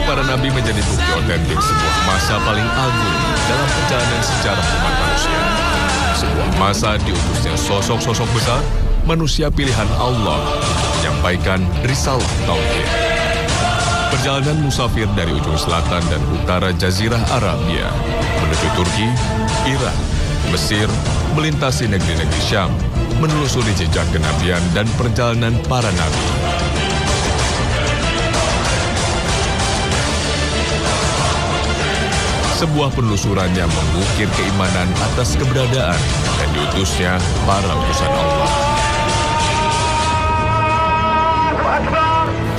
para nabi menjadi bukti otentik sebuah masa paling agung dalam perjalanan sejarah umat manusia. Sebuah masa diutusnya sosok-sosok besar, manusia pilihan Allah untuk menyampaikan risalah tauhid. Perjalanan musafir dari ujung selatan dan utara Jazirah Arabia menuju Turki, Irak, Mesir, melintasi negeri-negeri Syam, menelusuri jejak kenabian dan perjalanan para nabi. Sebuah penelusuran yang mengukir keimanan atas keberadaan dan diutusnya para utusan Allah.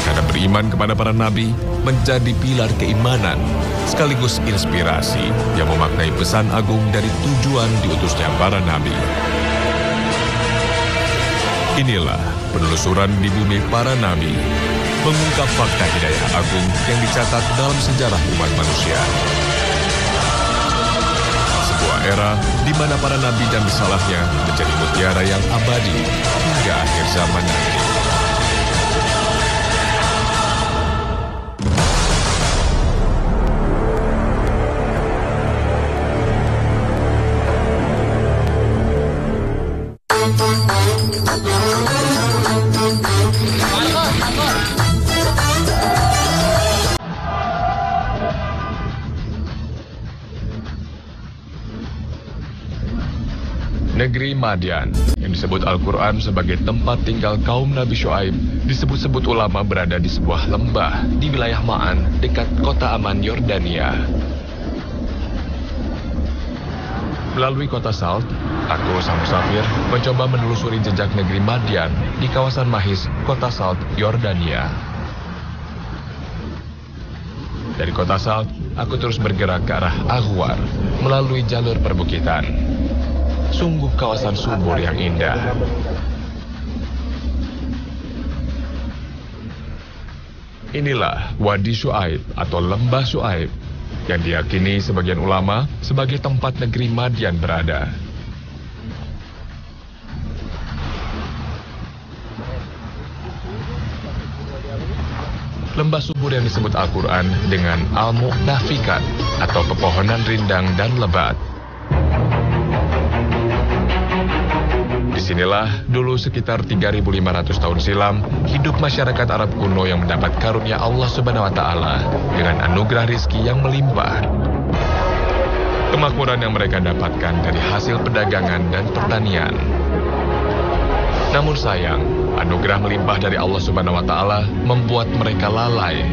Karena beriman kepada para nabi menjadi pilar keimanan, sekaligus inspirasi yang memaknai pesan agung dari tujuan diutusnya para nabi. Inilah penelusuran di bumi para nabi, mengungkap fakta hidayah agung yang dicatat dalam sejarah umat manusia. Era di mana para nabi dan risalahnya menjadi mutiara yang abadi hingga akhir zaman nanti. Negeri Madian, yang disebut Al-Quran sebagai tempat tinggal kaum Nabi Syuaib, disebut-sebut ulama berada di sebuah lembah di wilayah Ma'an, dekat kota Aman, Yordania. Melalui kota Salt, aku sang musafir mencoba menelusuri jejak negeri Madian di kawasan Mahis, kota Salt, Yordania. Dari kota Salt, aku terus bergerak ke arah Aghwar melalui jalur perbukitan. Sungguh kawasan subur yang indah. Inilah Wadi Syuaib atau Lembah Syuaib yang diyakini sebagian ulama sebagai tempat negeri Madian berada. Lembah subur yang disebut Al-Quran dengan Al-Mu'tafikat atau pepohonan rindang dan lebat. Disinilah dulu sekitar 3.500 tahun silam hidup masyarakat Arab kuno yang mendapat karunia Allah Subhanahu wa Ta'ala dengan anugerah rizki yang melimpah. Kemakmuran yang mereka dapatkan dari hasil perdagangan dan pertanian. Namun sayang, anugerah melimpah dari Allah Subhanahu wa Ta'ala membuat mereka lalai.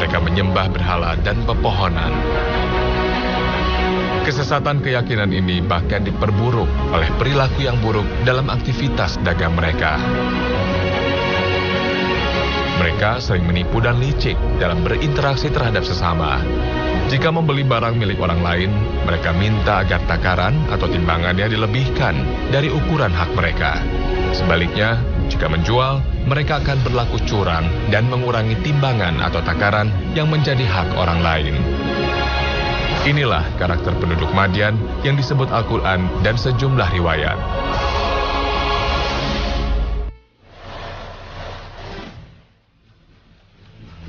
Mereka menyembah berhala dan pepohonan. Kesesatan keyakinan ini bahkan diperburuk oleh perilaku yang buruk dalam aktivitas dagang mereka. Mereka sering menipu dan licik dalam berinteraksi terhadap sesama. Jika membeli barang milik orang lain, mereka minta agar takaran atau timbangannya dilebihkan dari ukuran hak mereka. Sebaliknya, jika menjual, mereka akan berlaku curang dan mengurangi timbangan atau takaran yang menjadi hak orang lain. Inilah karakter penduduk Madian yang disebut Al-Quran dan sejumlah riwayat.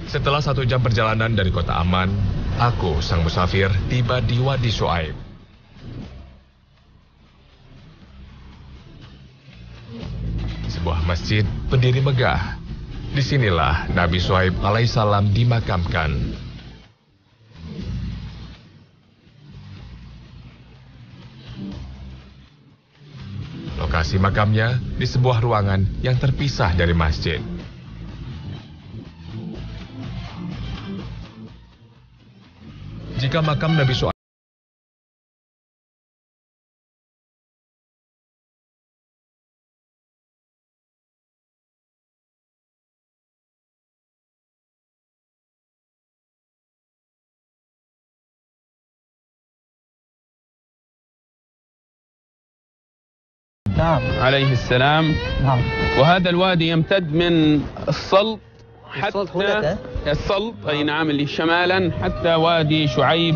Setelah 1 jam perjalanan dari kota Aman, aku, sang musafir, tiba di Wadi Syuaib. Sebuah masjid berdiri megah. Disinilah Nabi Syuaib alaihissalam dimakamkan. Lokasi makamnya di sebuah ruangan yang terpisah dari masjid. Jika makam Nabi Syuaib نعم عليه السلام. نعم. وهذا الوادي يمتد من السلط حتى السلط أي نعم اللي شمالا حتى وادي شعيب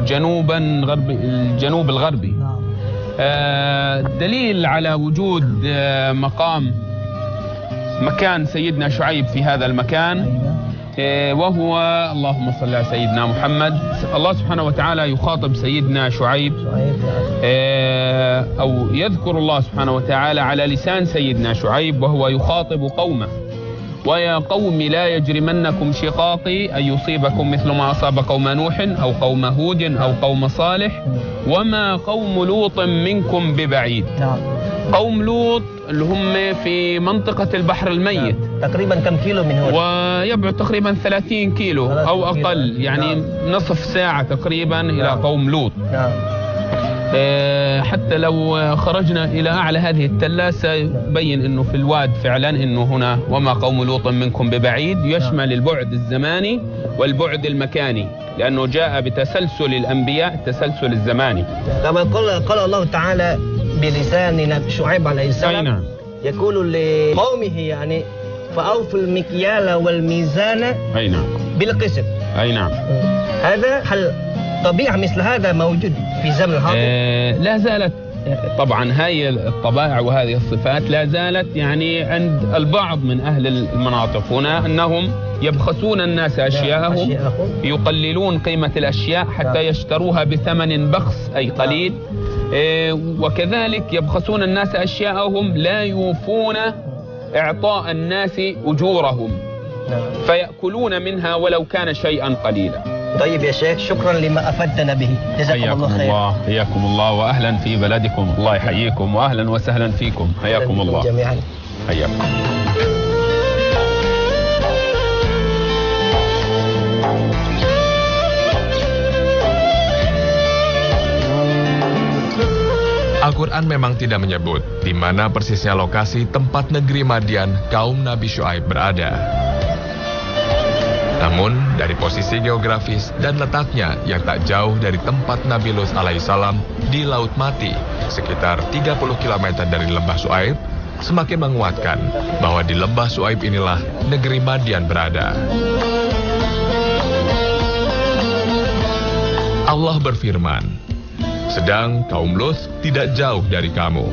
جنوبا غرب الجنوب الغربي. نعم. دليل على وجود مكان سيدنا شعيب في هذا المكان. وهو اللهم صل على سيدنا محمد. الله سبحانه وتعالى يخاطب سيدنا شعيب أو يذكر الله سبحانه وتعالى على لسان سيدنا شعيب وهو يخاطب قومه: ويا قوم لا يجرمنكم شقاقي أن يصيبكم مثل ما أصاب قوم نوح أو قوم هود أو قوم صالح وما قوم لوط منكم ببعيد. قوم لوط اللي هم في منطقة البحر الميت. تقريبا كم كيلو من هنا؟ ويبعد تقريبا 30 كيلو أو أقل، يعني نصف ساعة تقريبا إلى قوم لوط. حتى لو خرجنا إلى أعلى هذه التلة سيبين أنه في الواد فعلا أنه هنا وما قوم لوط منكم ببعيد، يشمل البعد الزماني والبعد المكاني، لأنه جاء بتسلسل الأنبياء التسلسل الزماني. كما قال الله تعالى بلسان شعيب عليه السلام، يقول لقومه يعني فأوفوا المكيال والميزان بالقسط. أي نعم. هذا هل طبيعة مثل هذا موجود في زمن الحاضر؟ لا زالت طبعا هاي الطبائع وهذه الصفات لا زالت يعني عند البعض من أهل المناطق هنا، أنهم يبخسون الناس أشياءهم، يقللون قيمة الأشياء حتى يشتروها بثمن بخس أي قليل، وكذلك يبخسون الناس أشياءهم، لا يوفون إعطاء الناس أجورهم فيأكلون منها ولو كان شيئا قليلا. طيب يا شيخ، شكرا لما أفدتنا به، جزاكم الله خير. حياكم الله وأهلا في بلدكم، الله يحييكم وأهلا وسهلا فيكم، حياكم الله جميعا. حياكم. Al-Quran memang tidak menyebut di mana persisnya lokasi tempat negeri Madian kaum Nabi Syuaib berada. Namun, dari posisi geografis dan letaknya yang tak jauh dari tempat Nabi Lut alaihissalam di Laut Mati, sekitar 30 km dari Lembah Syuaib, semakin menguatkan bahwa di Lembah Syuaib inilah negeri Madian berada. Allah berfirman, sedang kaum Lut tidak jauh dari kamu.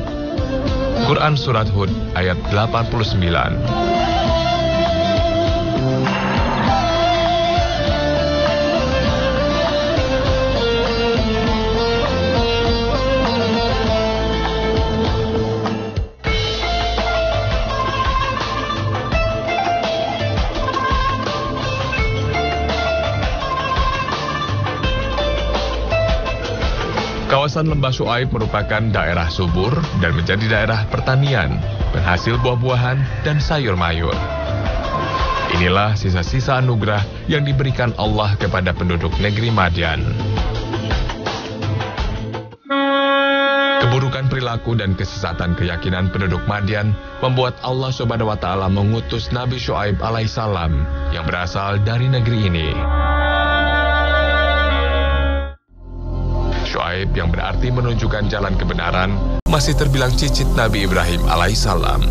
Quran Surat Hud ayat 89. Kawasan Lembah Syuaib merupakan daerah subur dan menjadi daerah pertanian, penghasil buah-buahan dan sayur mayur. Inilah sisa-sisa anugerah yang diberikan Allah kepada penduduk negeri Madian. Keburukan perilaku dan kesesatan keyakinan penduduk Madian membuat Allah Subhanahu wa Ta'ala mengutus Nabi Syuaib alaihissalam yang berasal dari negeri ini. Syuaib yang berarti menunjukkan jalan kebenaran masih terbilang cicit Nabi Ibrahim alaihissalam.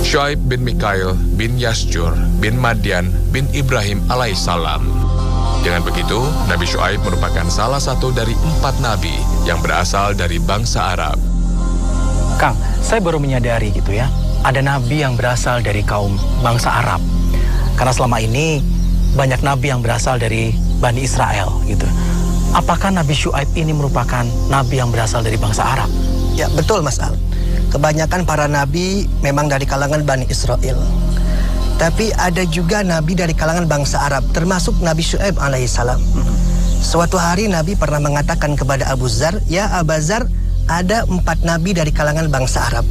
Syuaib bin Mikhail bin Yasjur bin Madian bin Ibrahim alaihissalam. Dengan begitu, Nabi Syuaib merupakan salah satu dari 4 nabi yang berasal dari bangsa Arab. Kang, saya baru menyadari gitu ya, ada nabi yang berasal dari kaum bangsa Arab. Karena selama ini banyak nabi yang berasal dari Bani Israel gitu. Apakah Nabi Syuaib ini merupakan nabi yang berasal dari bangsa Arab? Ya, betul Mas Al. Kebanyakan para nabi memang dari kalangan Bani Israel. Tapi ada juga nabi dari kalangan bangsa Arab, termasuk Nabi Syuaib alaihissalam. Suatu hari Nabi pernah mengatakan kepada Abu Zar, "Ya Abu Zar, ada 4 nabi dari kalangan bangsa Arab.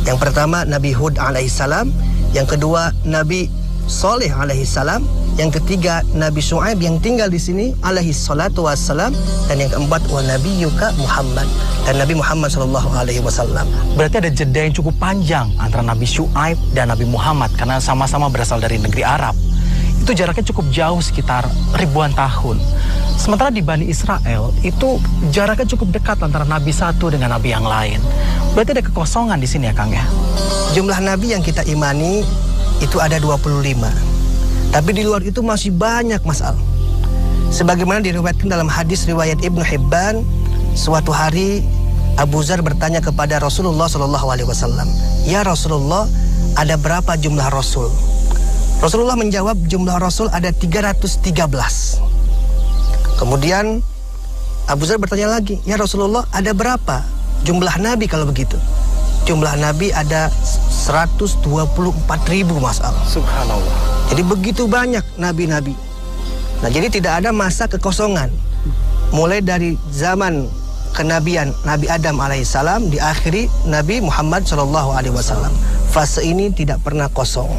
Yang pertama Nabi Hud alaihissalam, yang kedua Nabi Saleh alaihissalam, yang ketiga Nabi Syuaib yang tinggal di sini alaihissalatu wassalam, dan yang keempat wa nabiyyuka Muhammad, dan Nabi Muhammad sallallahu alaihi wasallam." Berarti ada jeda yang cukup panjang antara Nabi Syuaib dan Nabi Muhammad karena sama-sama berasal dari negeri Arab. Itu jaraknya cukup jauh, sekitar ribuan tahun. Sementara di Bani Israel itu jaraknya cukup dekat antara nabi satu dengan nabi yang lain. Berarti ada kekosongan di sini ya Kang ya? Jumlah nabi yang kita imani itu ada 25. Tapi di luar itu masih banyak Mas Al. Sebagaimana diriwayatkan dalam hadis riwayat Ibnu Hibban, suatu hari Abu Zar bertanya kepada Rasulullah SAW, "Ya Rasulullah, ada berapa jumlah Rasul?" Rasulullah menjawab jumlah Rasul ada 313. Kemudian Abu Dzar bertanya lagi, ya Rasulullah ada berapa jumlah Nabi kalau begitu? Jumlah Nabi ada 124.000 Mas Al. Subhanallah. Jadi begitu banyak Nabi-Nabi. Nah jadi tidak ada masa kekosongan. Mulai dari zaman kenabian Nabi Adam alaihissalam diakhiri Nabi Muhammad SAW. Fase ini tidak pernah kosong.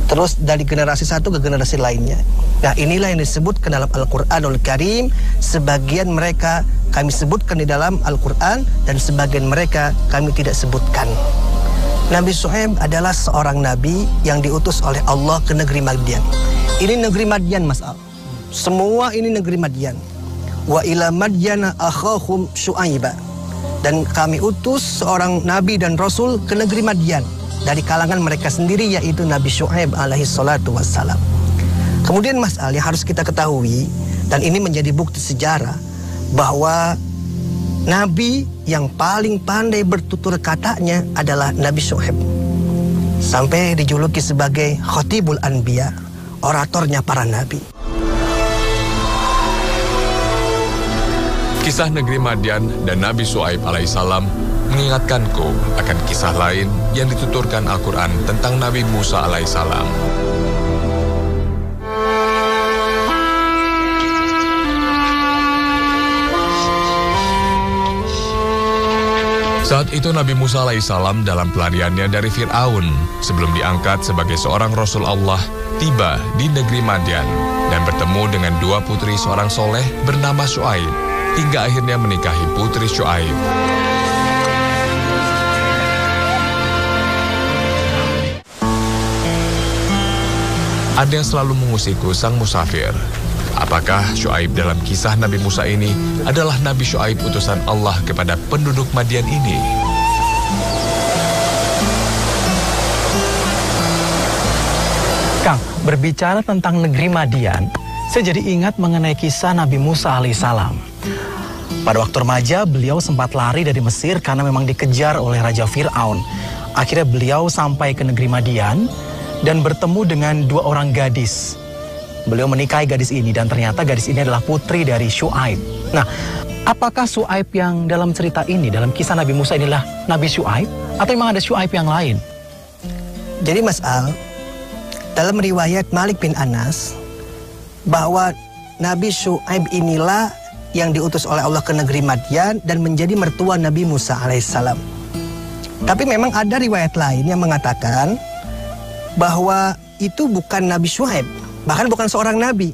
Terus dari generasi satu ke generasi lainnya. Nah inilah yang disebut ke dalam Al-Quranul Karim. Sebagian mereka kami sebutkan di dalam Al-Quran dan sebagian mereka kami tidak sebutkan. Nabi Syuaib adalah seorang nabi yang diutus oleh Allah ke negeri Madian. Ini negeri Madian Mas Al. Semua ini negeri Madian. Wa ila Madyana akhahum Syuaiba. Dan kami utus seorang nabi dan rasul ke negeri Madian dari kalangan mereka sendiri, yaitu Nabi Syuaib alaihi salatu wassalam. Kemudian Mas Al, yang harus kita ketahui, dan ini menjadi bukti sejarah, bahwa nabi yang paling pandai bertutur katanya adalah Nabi Syuaib. Sampai dijuluki sebagai Khatibul Anbiya, oratornya para nabi. Kisah negeri Madian dan Nabi Syuaib alaihissalam mengingatkanku akan kisah lain yang dituturkan Al-Quran tentang Nabi Musa alaihissalam. Saat itu Nabi Musa alaihissalam dalam pelariannya dari Fir'aun sebelum diangkat sebagai seorang Rasul Allah tiba di negeri Madian dan bertemu dengan dua putri seorang soleh bernama Syuaib hingga akhirnya menikahi putri Syuaib. Ada yang selalu mengusikku sang musafir. Apakah Syuaib dalam kisah Nabi Musa ini adalah Nabi Syuaib utusan Allah kepada penduduk Madian ini? Kang, berbicara tentang negeri Madian, saya jadi ingat mengenai kisah Nabi Musa alaihissalam. Pada waktu remaja, beliau sempat lari dari Mesir karena memang dikejar oleh Raja Fir'aun. Akhirnya beliau sampai ke negeri Madian dan bertemu dengan dua orang gadis. Beliau menikahi gadis ini dan ternyata gadis ini adalah putri dari Syuaib. Nah, apakah Syuaib yang dalam cerita ini, dalam kisah Nabi Musa inilah Nabi Syuaib? Atau memang ada Syuaib yang lain? Jadi Mas Al, dalam riwayat Malik bin Anas, bahwa Nabi Syuaib inilah yang diutus oleh Allah ke negeri Madian dan menjadi mertua Nabi Musa alaihissalam. Tapi memang ada riwayat lain yang mengatakan bahwa itu bukan Nabi Syuaib, bahkan bukan seorang nabi.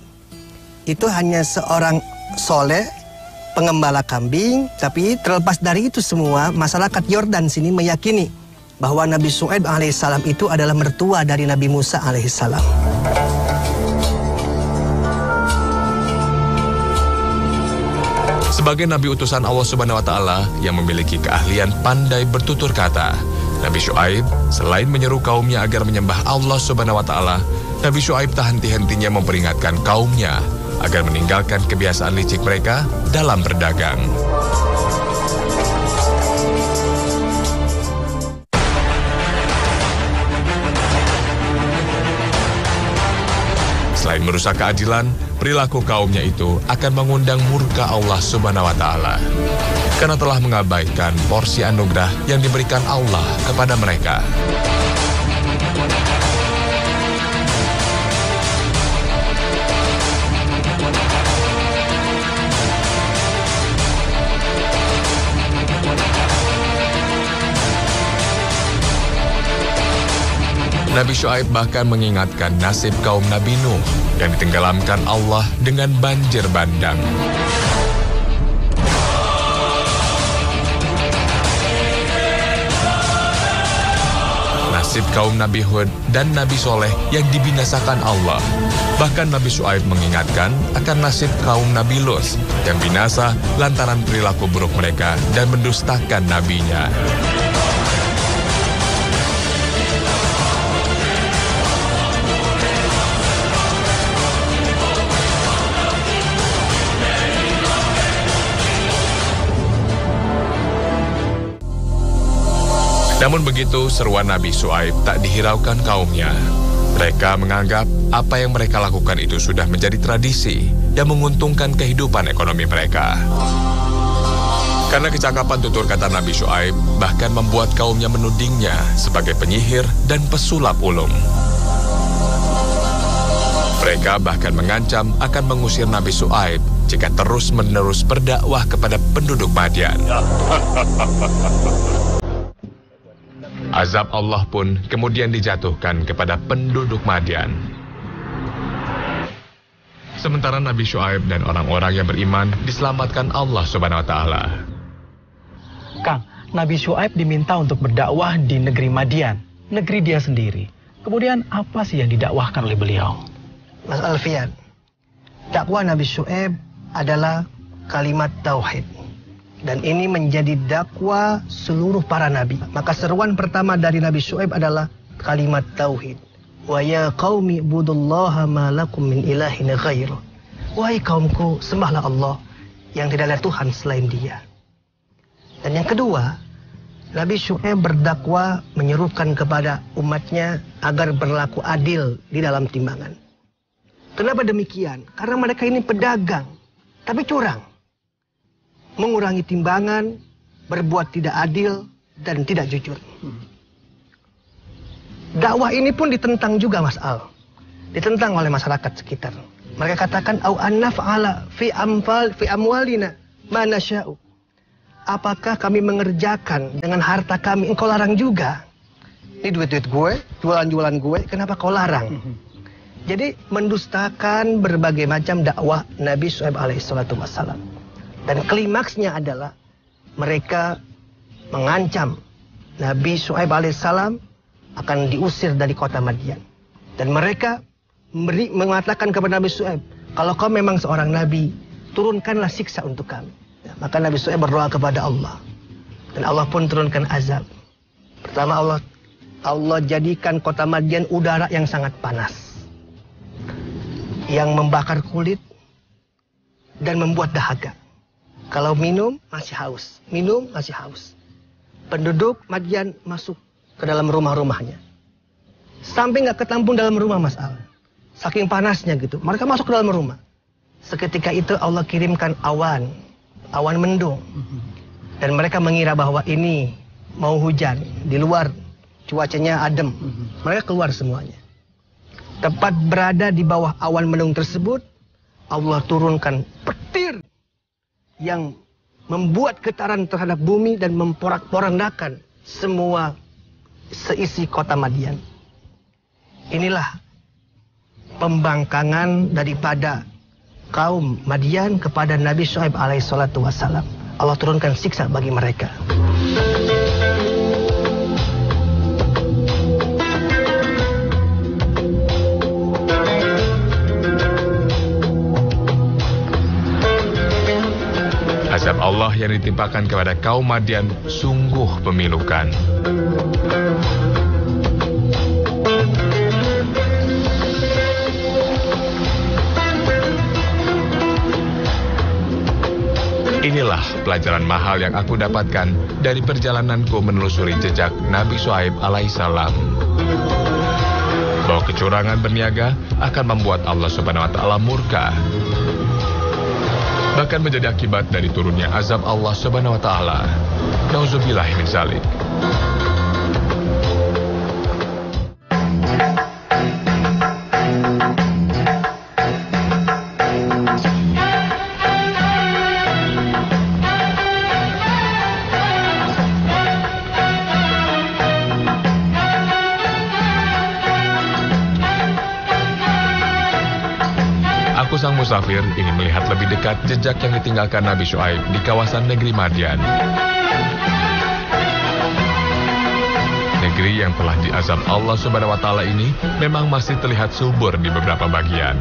Itu hanya seorang soleh, pengembala kambing. Tapi terlepas dari itu semua, masyarakat Yordan sini meyakini bahwa Nabi Syuaib alaihissalam itu adalah mertua dari Nabi Musa alaihissalam. Sebagai Nabi utusan Allah Subhanahu wa Ta'ala yang memiliki keahlian pandai bertutur kata, Nabi Syuaib selain menyeru kaumnya agar menyembah Allah Subhanahu wa Ta'ala, Nabi Syuaib tak henti-hentinya memperingatkan kaumnya agar meninggalkan kebiasaan licik mereka dalam berdagang. Selain merusak keadilan, perilaku kaumnya itu akan mengundang murka Allah Subhanahu wa Ta'ala karena telah mengabaikan porsi anugerah yang diberikan Allah kepada mereka. Nabi Syuaib bahkan mengingatkan nasib kaum Nabi Nuh yang ditenggelamkan Allah dengan banjir bandang. Nasib kaum Nabi Hud dan Nabi Soleh yang dibinasakan Allah. Bahkan Nabi Syuaib mengingatkan akan nasib kaum Nabi Lut yang binasa lantaran perilaku buruk mereka dan mendustakan nabinya. Namun begitu, seruan Nabi Syuaib tak dihiraukan kaumnya. Mereka menganggap apa yang mereka lakukan itu sudah menjadi tradisi yang menguntungkan kehidupan ekonomi mereka. Karena kecakapan tutur kata Nabi Syuaib bahkan membuat kaumnya menudingnya sebagai penyihir dan pesulap ulung. Mereka bahkan mengancam akan mengusir Nabi Syuaib jika terus-menerus berdakwah kepada penduduk Madian. Azab Allah pun kemudian dijatuhkan kepada penduduk Madian. Sementara Nabi Syuaib dan orang-orang yang beriman diselamatkan Allah Subhanahu wa Ta'ala. Kang, Nabi Syuaib diminta untuk berdakwah di negeri Madian, negeri dia sendiri. Kemudian apa sih yang didakwahkan oleh beliau? Mas Alfian, dakwah Nabi Syuaib adalah kalimat tauhid. Dan ini menjadi dakwah seluruh para nabi. Maka seruan pertama dari Nabi Syuaib adalah kalimat tauhid. Wa ya qaumi ibudullaha ma lakum min ilahin ghairuh. Wahai kaumku, sembahlah Allah yang tidak ada Tuhan selain Dia. Dan yang kedua, Nabi Syuaib berdakwah menyerukan kepada umatnya agar berlaku adil di dalam timbangan. Kenapa demikian? Karena mereka ini pedagang, tapi curang. Mengurangi timbangan, berbuat tidak adil, dan tidak jujur. Dakwah ini pun ditentang juga, Mas Al. Ditentang oleh masyarakat sekitar. Mereka katakan, au annaf'ala fi amwalina ma nasya'u. Apakah kami mengerjakan dengan harta kami, engkau larang juga? Ini duit-duit gue, jualan-jualan gue, kenapa kau larang? Jadi mendustakan berbagai macam dakwah Nabi Syuaib alaihissalatu wassalam. Dan klimaksnya adalah mereka mengancam Nabi Syuaib alaihissalam akan diusir dari kota Madian. Dan mereka mengatakan kepada Nabi Syuaib, kalau kau memang seorang nabi, turunkanlah siksa untuk kami. Ya, maka Nabi Syuaib berdoa kepada Allah. Dan Allah pun turunkan azab. Pertama Allah jadikan kota Madian udara yang sangat panas. Yang membakar kulit dan membuat dahaga. Kalau minum masih haus, minum masih haus. Penduduk Madian masuk ke dalam rumah-rumahnya. Sampai nggak ketampung dalam rumah, Mas Al. Saking panasnya gitu, mereka masuk ke dalam rumah. Seketika itu Allah kirimkan awan mendung. Dan mereka mengira bahwa ini mau hujan. Di luar cuacanya adem. Mereka keluar semuanya. Tepat berada di bawah awan mendung tersebut, Allah turunkan petir yang membuat getaran terhadap bumi dan memporak-porandakan semua seisi kota Madian. Inilah pembangkangan daripada kaum Madian kepada Nabi Syuaib alaihissalatu wassalam. Allah turunkan siksa bagi mereka. Azab Allah yang ditimpakan kepada kaum Madian sungguh memilukan. Inilah pelajaran mahal yang aku dapatkan dari perjalananku menelusuri jejak Nabi Syuaib alaihissalam. Bahwa kecurangan berniaga akan membuat Allah Subhanahu wa Ta'ala murka. Bahkan menjadi akibat dari turunnya azab Allah Subhanahu wa Ta'ala. Nauzubillah min dzalik. Aku sang musafir ingin melihat lebih dekat jejak yang ditinggalkan Nabi Syuaib di kawasan negeri Madian. Negeri yang telah diazab Allah Subhanahu wa Ta'ala ini memang masih terlihat subur di beberapa bagian.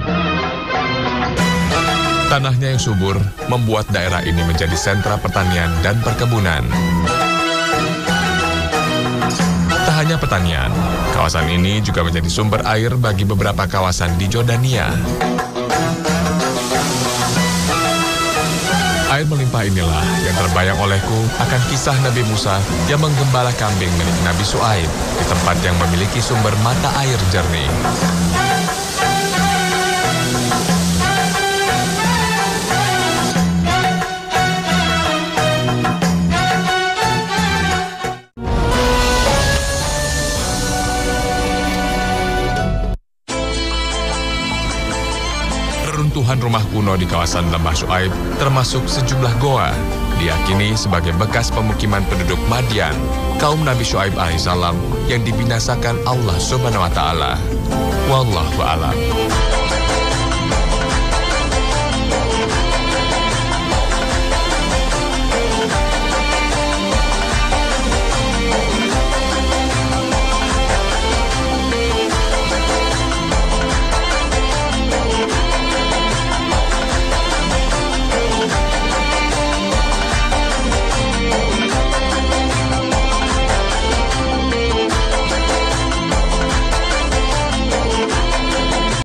Tanahnya yang subur membuat daerah ini menjadi sentra pertanian dan perkebunan. Tak hanya pertanian, kawasan ini juga menjadi sumber air bagi beberapa kawasan di Jordania. Air air melimpah inilah yang terbayang olehku akan kisah Nabi Musa yang menggembala kambing milik Nabi Syuaib di tempat yang memiliki sumber mata air jernih. Reruntuhan rumah kuno di kawasan Lembah Syuaib termasuk sejumlah goa diyakini sebagai bekas pemukiman penduduk Madian, kaum Nabi Syuaib alaihissalam yang dibinasakan Allah Subhanahu wa taala. Wallahu a'lam.